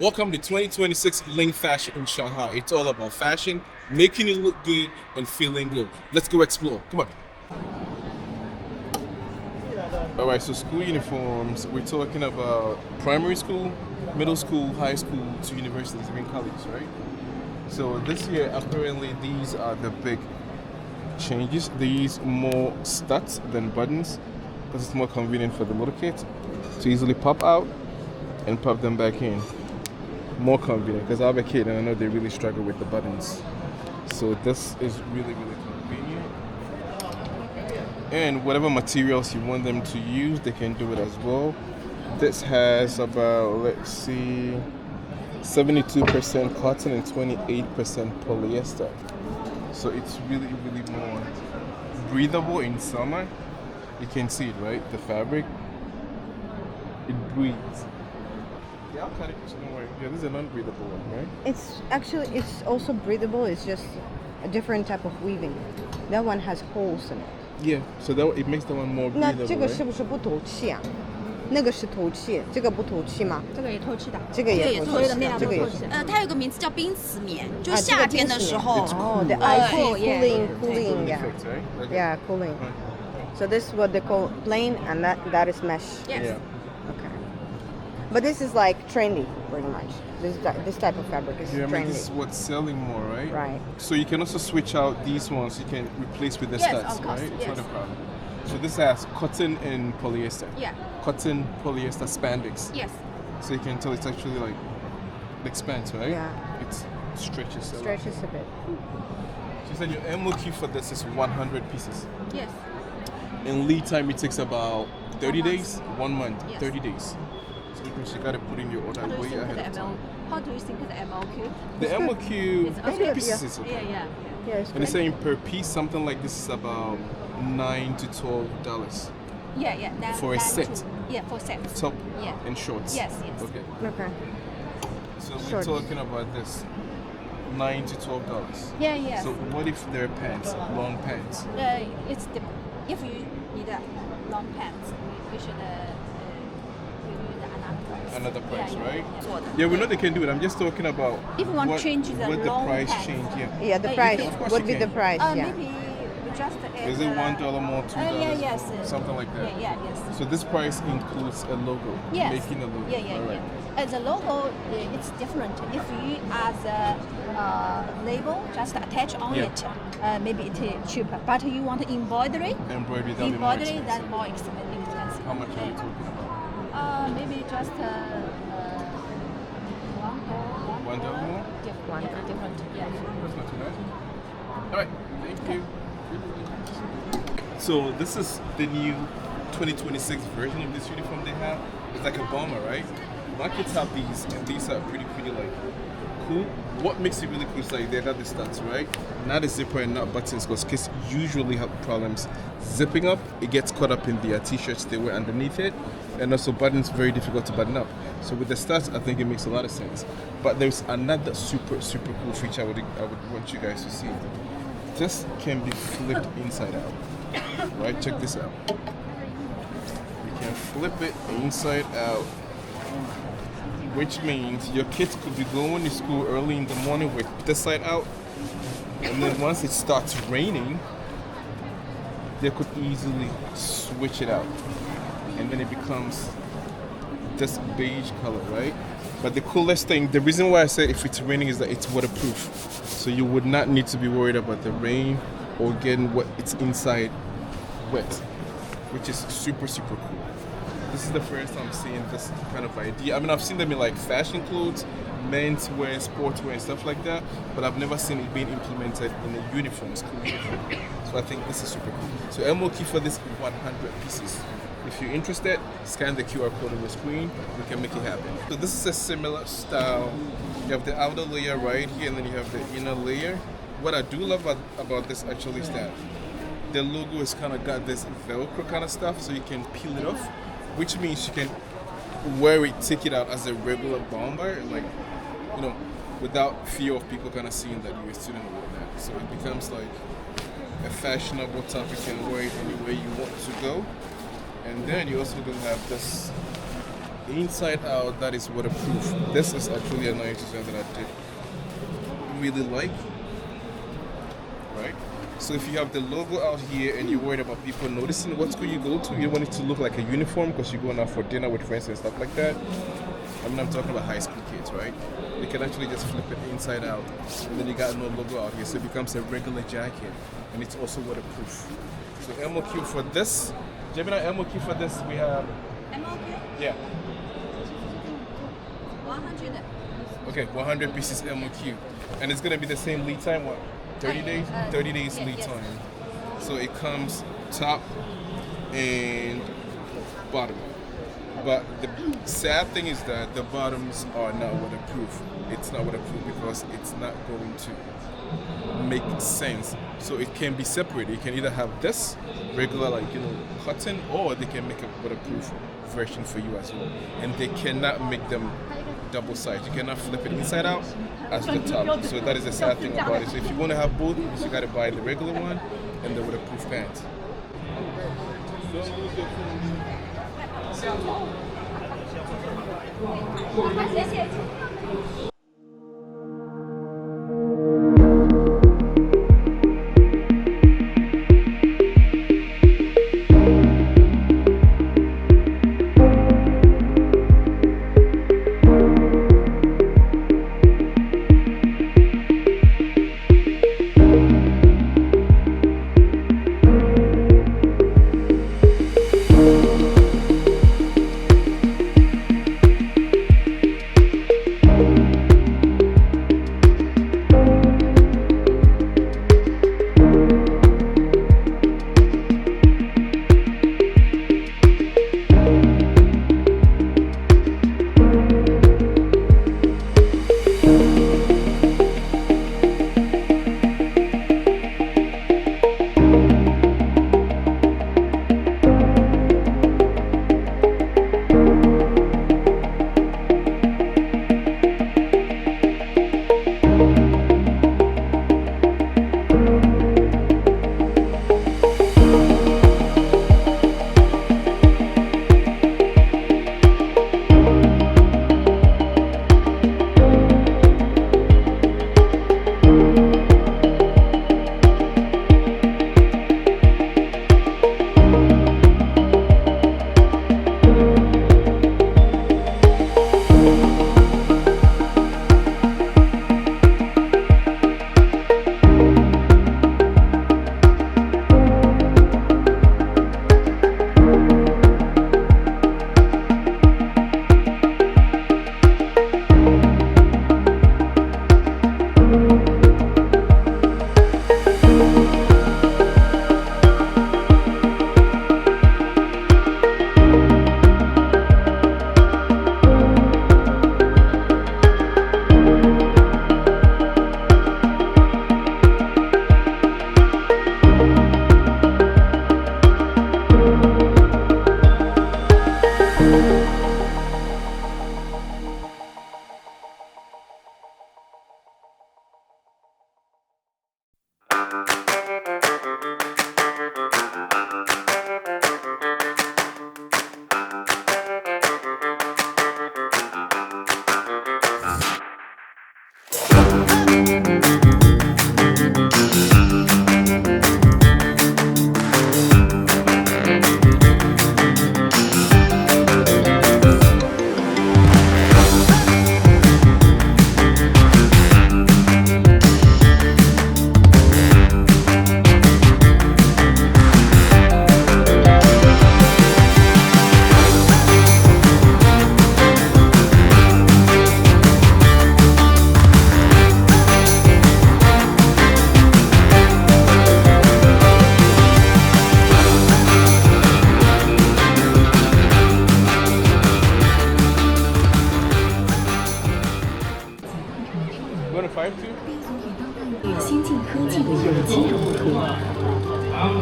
Welcome to 2026 Ling Fashion in Shanghai. It's all about fashion, making you look good and feeling good. Let's go explore. Come on. All right, so school uniforms, we're talking about primary school, middle school, high school, to universities, even college, right? So this year, apparently, these are the big changes. They use more studs than buttons because it's more convenient for the little kids to easily pop out and pop them back in. More convenient because I have a kid and I know they really struggle with the buttons. So this is really, really convenient. And whatever materials you want them to use, they can do it as well. This has about, let's see, 72% cotton and 28% polyester. So it's really, really more breathable in summer. You can see it, right? The fabric. It breathes. Yeah, I'll cut it. Don't worry. Yeah, this is a non-breathable one, right? It's also breathable. It's just a different type of weaving. That one has holes in it. Yeah, so that it makes the one more 那 breathable, 这个 right? 是不是不透气啊？那个是透气，这个不透气吗？这个也透气的，这个也透气所有的面料这个也是都透气。它有个名字叫冰瓷棉，就啊是夏天的时候。这个冰丝棉 Oh, the Uh, icy yeah, cooling, yeah. cooling, yeah, Effect, right? Okay. yeah, cooling. So this is what they call plain, and that is mesh. Yes. Yeah. Okay. But this is like trendy, pretty much. This type of fabric is Yeah, I mean, trendy. this is what's selling more, right? Right. So you can also switch out these ones. You can replace with the Yes, studs, of course, right? It's not yes. a problem. So this has cotton and polyester. Yeah. Cotton, polyester, spandex. Yes. So you can tell it's actually like expands, right? Yeah. It stretches. A lot. Stretches a bit. She said your MOQ for this is 100 pieces. Yes. In lead time, it takes about 30 1 month. days, 1 month, Yes. 30 days. So you got to put in your order How do you way think ahead the of time. How do you think the MLQ? The MOQ, It's 30 okay. pieces Yeah. is okay. Yeah. Yeah, it's And they're great. saying per piece, something like this is about $9 to $12 Yeah. That, For a that set. too. Yeah, for sets. top Yeah. and shorts. Yes. Okay. Okay. So we're Shorts. talking about this $9 to $12. Yeah. So what if they're pants, long pants? It's the if you need a long pants, we should give you the another price. Another price, right? Yeah. Yeah, we know they can do it. I'm just talking about If you want what, to change the what the long price pants. change. Yeah. Yeah, the You price. can- Of course What you be the can. price? Yeah. Maybe we just add, Is it $1 more, $2? yes. Something like that. Yes. So this price includes a logo. Yes. Making a logo. All right. As a logo, it's different. If you as a label just attach on Yeah. it, maybe it is cheaper. But you want embroidery, Embroidery, that'll be more embroidery expensive. that's more expensive. How much are you talking about? Maybe just $1 $1 more? different. Yeah. That's not too bad. All right, thank you. So this is the new 2026 version of this uniform they have. It's like a bomber, right? My kids have these, and these are pretty like cool. What makes it really cool is like they got the studs, right? Not a zipper and not buttons, because kids usually have problems zipping up. It gets caught up in their t-shirts they wear underneath it, and also buttons very difficult to button up. So with the studs, I think it makes a lot of sense. But there's another super cool feature I would want you guys to see. This can be flipped inside out. Right, check this out. You can flip it inside out, which means your kids could be going to school early in the morning with this side out, and then once it starts raining, they could easily switch it out, and then it becomes this beige color, right? But the coolest thing, the reason why I say if it's raining is that it's waterproof, so you would not need to be worried about the rain or getting what it's inside wet, which is super cool. This is the first time I'm seeing this kind of idea. I mean, I've seen them in like fashion clothes, menswear, sportswear, and stuff like that, but I've never seen it being implemented in a uniform, school uniform. So I think this is super cool. So MOQ for this 100 pieces. If you're interested, scan the QR code on the screen. We can make it happen. So this is a similar style. You have the outer layer right here, and then you have the inner layer. What I do love about this actually is that the logo has kind of got this Velcro kind of stuff, so you can peel it off, which means you can wear it, take it out as a regular bomber, like, you know, without fear of people kind of seeing that you're a student or whatnot. So it becomes like a fashionable top. You can wear it anywhere you want to go. And then you also do have this inside out, that is waterproof. This is actually a nice design that I did really like, right? So if you have the logo out here and you're worried about people noticing what school you go to, you want it to look like a uniform because you're going out for dinner with friends and stuff like that. I mean, I'm talking about high school kids, right? You can actually just flip it inside out, and then you got no logo out here, so it becomes a regular jacket, and it's also waterproof. So MOQ for this, Gemini MOQ for this, we have, MOQ yeah, 100. okay, 100 pieces MOQ, and it's gonna be the same lead time, what, 30 days? 30 days lead yes. time. So it comes top and bottom. But the sad thing is that the bottoms are not waterproof. It's not waterproof because it's not going to make sense. So it can be separated. You can either have this regular, like, you know, cotton, or they can make a waterproof version for you as well. And they cannot make them double size. You cannot flip it inside out as the top. So that is the sad thing about it. So if you want to have both, you got to buy the regular one and the waterproof pants. Go to 5-2? 先进科技的有机融合，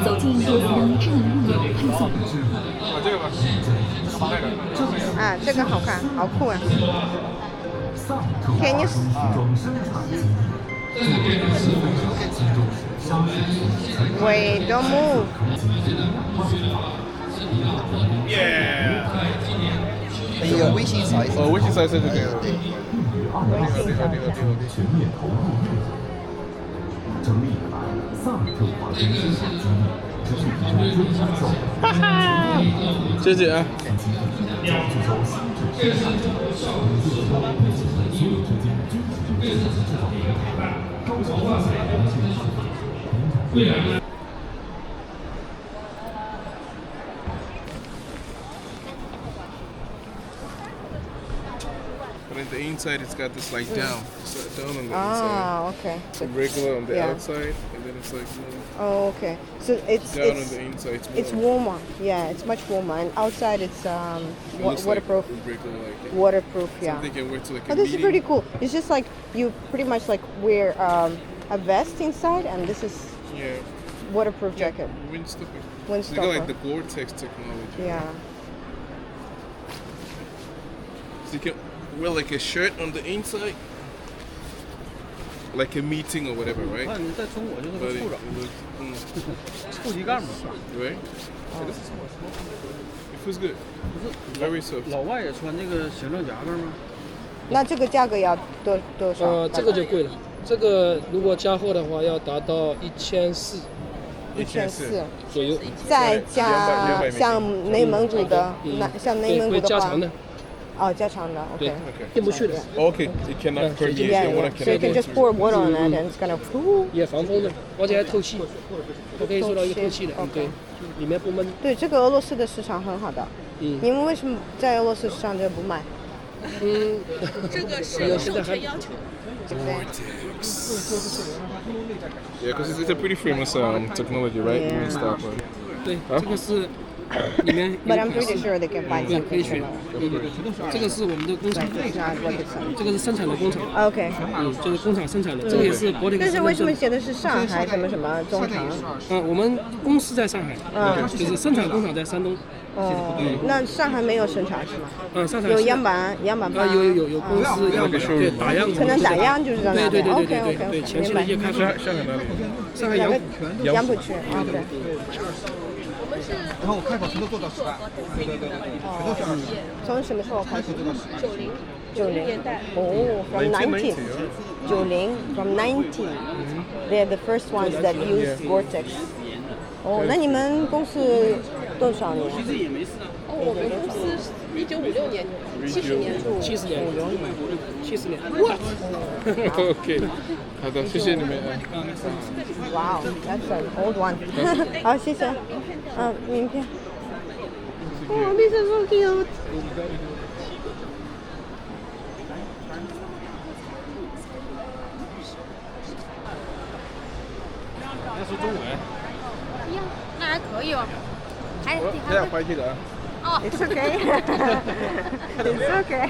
走进电子灯智能路由配送。这个吧，那个。啊，这个好看，好酷啊！Can you? Wait, don't move. Yeah. 有微信扫一扫。哦，微信扫一扫就可以了。对。全面投入制作，整理来萨米特华中生产经验，持续提升优质效果。谢谢啊。制造新质生产力，以最高并且在所有之间均衡制造平台，高效发现良性市场，平台。But on the inside, it's got this like down. It's like down on the Ah, okay. inside. It's regular on the Yeah. outside, and then it's like Oh, okay. So it's down on the inside. it's warmer. Yeah, it's much warmer, and outside it's It looks waterproof. Like regular, like Waterproof, yeah. something you can wear to like a Oh, this is meeting. pretty cool. It's just like you pretty much like wear a vest inside, and this is Yeah. waterproof jacket. Windstopper. Windstopper. They got like the Gore-Tex technology. Yeah. So you can wear like a shirt on the inside, like a meeting or whatever, right? 看你在中国就是 But 个 it 处长， looks, 处级干部。 right? It feels good. 不是 Very soft. 老外也穿这个行政夹克吗？那这个价格要多少？这个就贵了，这个如果加货的话要达到1400 1400左右。再加200像内蒙古的，像内蒙古会的话加长的，哦，加长的对 ，OK。 进不去的， Okay, it cannot permeate. Yeah, The water yeah. So you can cannot just pour water on it, and it's gonna. 也防风的，而且还透气，它可以做到一个透气的，透气对，里面不闷。对，这个俄罗斯的市场很好的。你们为什么在俄罗斯市场这不卖？这个是授权要求。 Yeah, because it's a pretty famous technology, right? Yeah. Windstopper. 对，这个是里面有 But I'm pretty sure they can find 对， something 可以选 similar.，这个是我们的工厂， It's not what it says. 这个是生产的工厂， OK。就是工厂生产的，这个也是国内的但是为什么身份证。写的是上海什么什么中长？我们公司在上海，就是生产工厂在山东。哦，那上海没有生产是吗？上海有是样板吧？有公司样板，对，打样可能打样就是在那边。对对 OK 对 OK 对， OK，前期的一些开发。香港哪里？上海杨浦。杨浦区 OK。我们是然后我开口全都做到18。从什么时候开始90年代。哦，from 90. 90 from 90. They're the first ones that use Gore-Tex. 哦，那你们公司多少年？哦，我们公司1956年，70年。 70年。 OK，好的，谢谢你们。Wow, that's an old one. 好，谢谢。名片。Oh, this is so cute. 要说中文。呀，那还可以哦，还这样拍记得啊。 It's okay. It's okay.